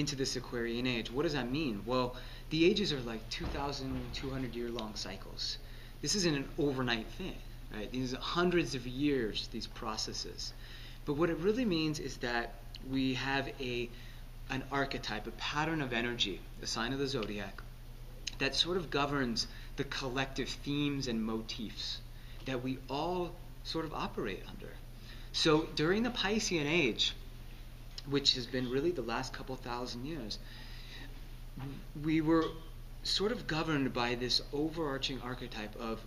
into this Aquarian age. What does that mean? Well, the ages are like 2,200 year long cycles. This isn't an overnight thing, right? These are hundreds of years, these processes. But what it really means is that we have an archetype, a pattern of energy, the sign of the zodiac, that sort of governs the collective themes and motifs that we all sort of operate under. So during the Piscean age, which has been really the last couple thousand years, we were sort of governed by this overarching archetype of,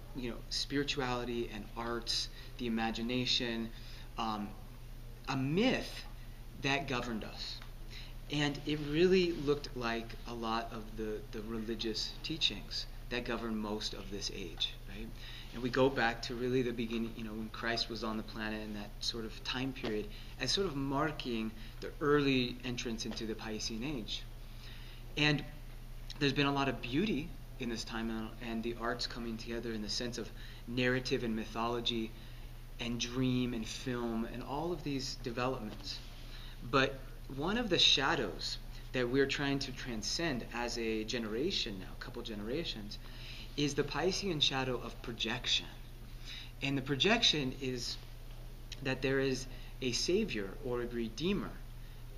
spirituality and arts, the imagination, a myth that governed us. And it really looked like a lot of the religious teachings that govern most of this age, right? And we go back to really the beginning, when Christ was on the planet in that sort of time period, as sort of marking the early entrance into the Piscean age. And there's been a lot of beauty in this time, and the arts coming together in the sense of narrative and mythology and dream and film and all of these developments. But one of the shadows that we're trying to transcend as a generation now, a couple generations, is the Piscean shadow of projection. And the projection is that there is a savior or a redeemer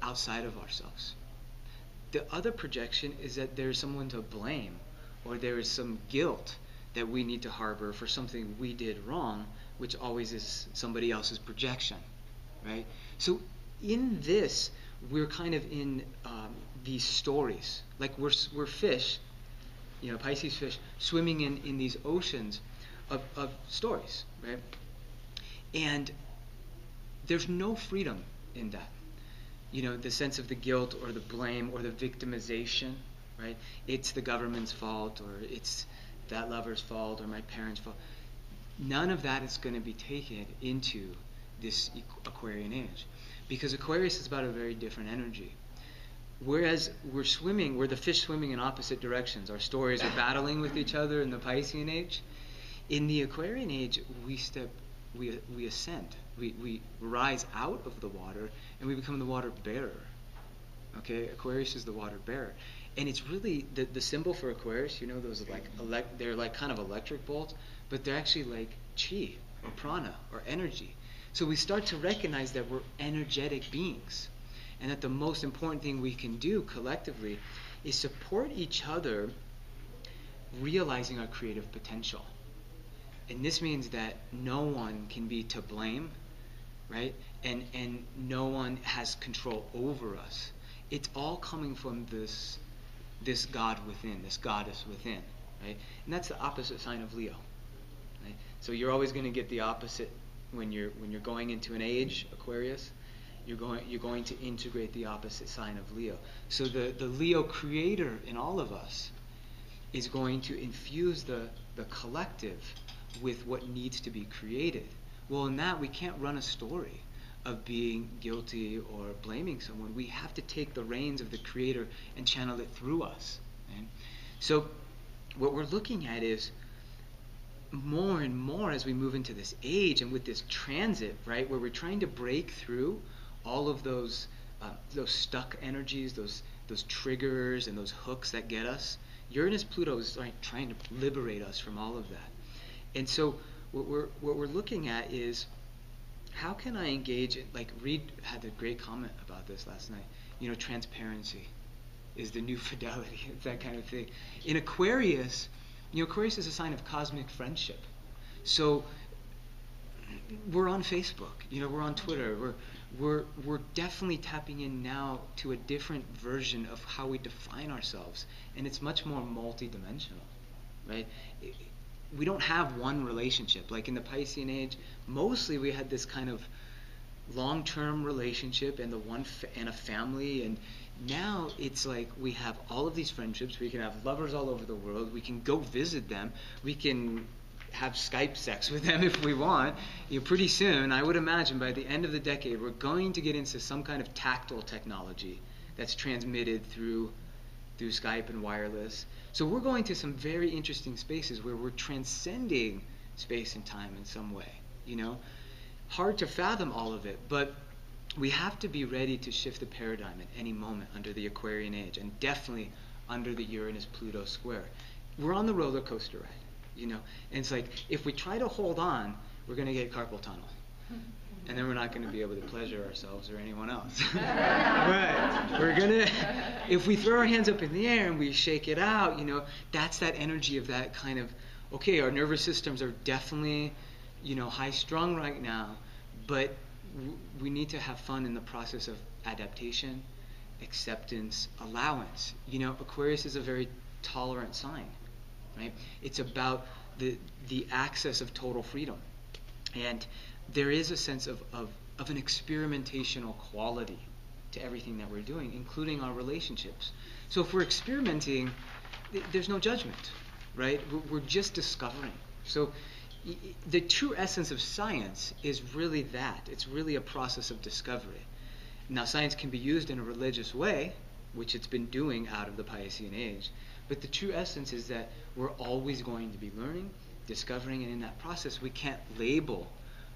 outside of ourselves. The other projection is that there's someone to blame, or there is some guilt that we need to harbor for something we did wrong, which always is somebody else's projection, right? So in this, we're kind of in these stories. Like we're fish, Pisces fish, swimming in these oceans of stories, right? And there's no freedom in that. The sense of the guilt or the blame or the victimization, right? It's the government's fault, or it's that lover's fault, or my parents' fault. None of that is going to be taken into this Aquarian age, because Aquarius is about a very different energy. Whereas we're the fish swimming in opposite directions. Our stories are battling with each other in the Piscean age. In the Aquarian age, we ascend. We rise out of the water, and we become the water bearer. Okay, Aquarius is the water bearer. And it's really, the symbol for Aquarius, those they're like kind of electric bolts, but they're actually like chi, or prana, or energy. So we start to recognize that we're energetic beings, and that the most important thing we can do collectively is support each other realizing our creative potential. And this means that no one can be to blame, right? And no one has control over us. It's all coming from this God within, this goddess within, right? And that's the opposite sign of Leo, right? So you're always going to get the opposite when you're going into an age, Aquarius. You're going to integrate the opposite sign of Leo. So the Leo creator in all of us is going to infuse the collective with what needs to be created. Well, in that, we can't run a story of being guilty or blaming someone. We have to take the reins of the creator and channel it through us. Right? So what we're looking at is more and more as we move into this age and with this transit, right, where we're trying to break through all of those stuck energies, those triggers and those hooks that get us. Uranus, Pluto is trying to liberate us from all of that. And so what we're looking at is, how can I engage it? Like Reed had a great comment about this last night. Transparency is the new fidelity. It's that kind of thing. In Aquarius, Aquarius is a sign of cosmic friendship. So we're on Facebook. We're on Twitter. We're definitely tapping in now to a different version of how we define ourselves, and it's much more multidimensional, right? We don't have one relationship. Like in the Piscean age, mostly we had this kind of long-term relationship and and a family, and now it's like we have all of these friendships. We can have lovers all over the world. We can go visit them. We can have Skype sex with them if we want. Pretty soon, I would imagine by the end of the decade, we're going to get into some kind of tactile technology that's transmitted through Skype and wireless. So we're going to some very interesting spaces where we're transcending space and time in some way. Hard to fathom all of it, but we have to be ready to shift the paradigm at any moment under the Aquarian Age, and definitely under the Uranus-Pluto square. We're on the roller coaster ride, and it's like if we try to hold on, we're going to get carpal tunnel. And then we're not going to be able to pleasure ourselves or anyone else. Right. If we throw our hands up in the air and we shake it out, that's that energy of that kind of, okay, our nervous systems are definitely, high strung right now, but we need to have fun in the process of adaptation, acceptance, allowance. Aquarius is a very tolerant sign, right? It's about the access of total freedom. And there is a sense of an experimentational quality to everything that we're doing, including our relationships. So if we're experimenting, there's no judgment, right? We're just discovering. So the true essence of science is really that. It's really a process of discovery. Now, science can be used in a religious way, which it's been doing out of the Piscean Age, but the true essence is that we're always going to be learning, discovering, and in that process we can't label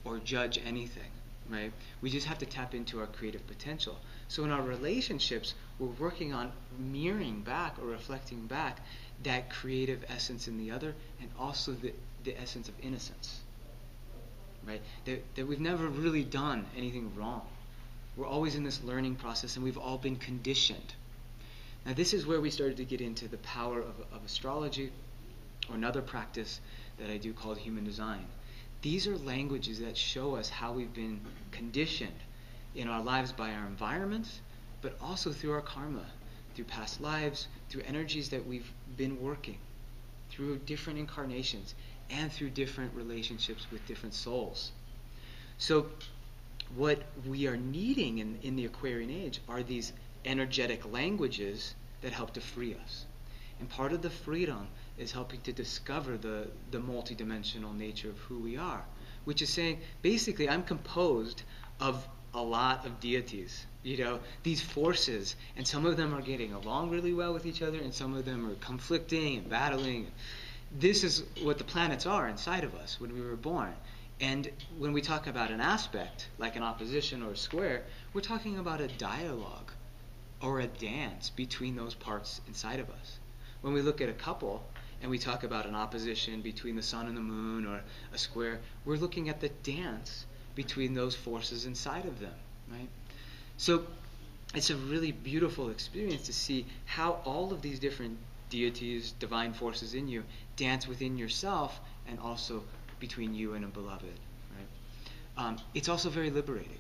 or judge anything, right? We just have to tap into our creative potential. So in our relationships, we're working on mirroring back or reflecting back that creative essence in the other, and also the essence of innocence, right? That we've never really done anything wrong. We're always in this learning process, and we've all been conditioned. Now this is where we started to get into the power of astrology, or another practice that I do called human design. These are languages that show us how we've been conditioned in our lives by our environments, but also through our karma, through past lives, through energies that we've been working, through different incarnations, and through different relationships with different souls. So what we are needing in the Aquarian Age are these energetic languages that help to free us. And part of the freedom is helping to discover the multidimensional nature of who we are, which is saying, basically, I'm composed of a lot of deities, these forces, and some of them are getting along really well with each other, and some of them are conflicting and battling. This is what the planets are inside of us when we were born. And when we talk about an aspect, like an opposition or a square, we're talking about a dialogue or a dance between those parts inside of us. When we look at a couple and we talk about an opposition between the sun and the moon or a square, we're looking at the dance between those forces inside of them, right? So it's a really beautiful experience to see how all of these different deities, divine forces in you, dance within yourself and also between you and a beloved, right? It's also very liberating.